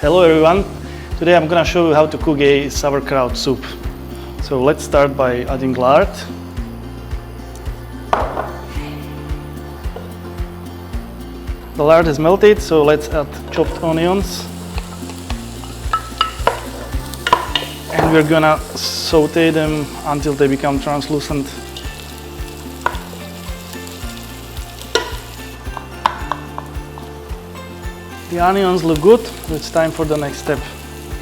Hello everyone, today I'm gonna show you how to cook a sauerkraut soup. So let's start by adding lard. The lard is melted, so let's add chopped onions. And we're gonna saute them until they become translucent. The onions look good, so it's time for the next step.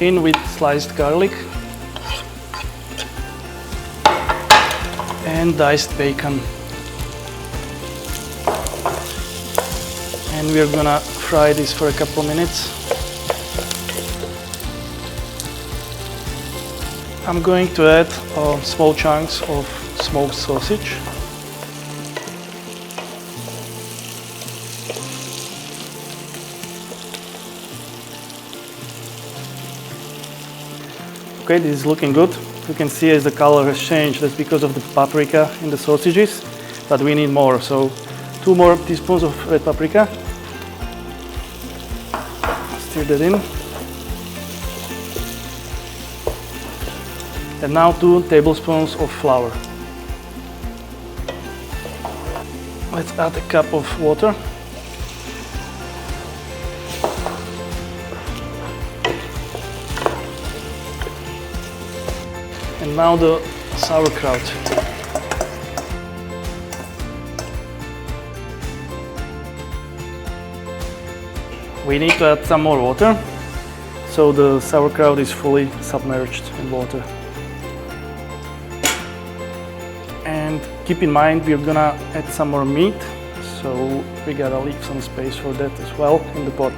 In with sliced garlic and diced bacon. And we're gonna fry this for a couple minutes. I'm going to add small chunks of smoked sausage. Okay, this is looking good. You can see as the color has changed, that's because of the paprika in the sausages, but we need more. So 2 more teaspoons of red paprika. Stir that in. And now 2 tablespoons of flour. Let's add a cup of water. And now the sauerkraut. We need to add some more water, so the sauerkraut is fully submerged in water. And keep in mind we're gonna add some more meat, so we gotta leave some space for that as well in the pot.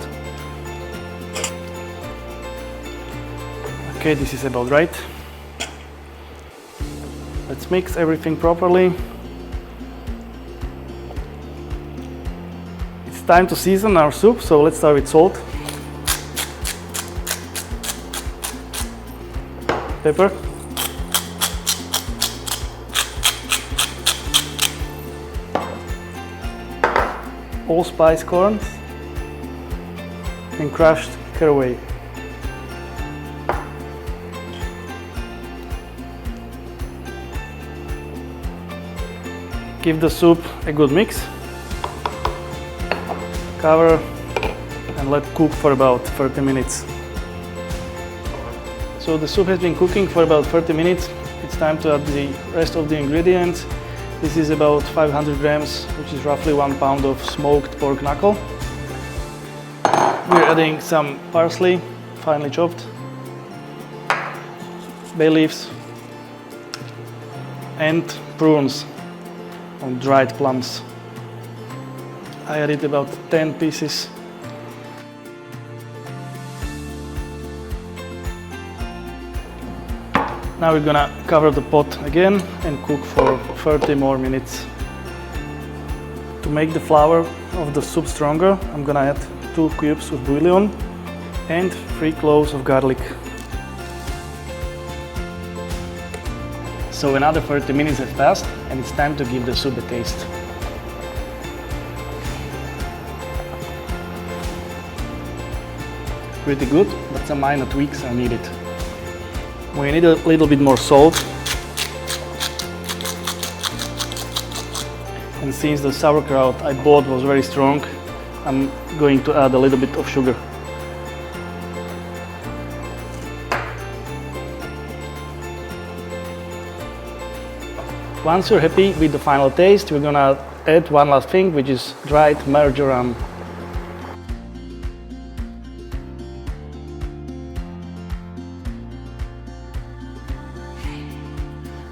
Okay, this is about right. Let's mix everything properly. It's time to season our soup, so let's start with salt, pepper, allspice corns, and crushed caraway. Give the soup a good mix, cover, and let cook for about 30 minutes. So the soup has been cooking for about 30 minutes. It's time to add the rest of the ingredients. This is about 500 grams, which is roughly 1 pound of smoked pork knuckle. We're adding some parsley, finely chopped, bay leaves, and prunes, on dried plums. I added about 10 pieces. Now we're gonna cover the pot again and cook for 30 more minutes. To make the flavor of the soup stronger, I'm gonna add 2 cubes of bouillon and 3 cloves of garlic. So another 30 minutes have passed and it's time to give the soup a taste. Pretty good, but some minor tweaks are needed. We need a little bit more salt. And since the sauerkraut I bought was very strong, I'm going to add a little bit of sugar. Once you're happy with the final taste, we're gonna add one last thing, which is dried marjoram.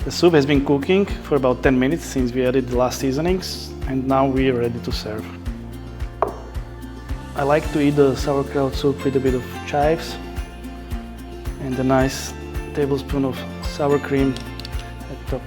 The soup has been cooking for about 10 minutes since we added the last seasonings, and now we are ready to serve. I like to eat the sauerkraut soup with a bit of chives and a nice tablespoon of sour cream at top.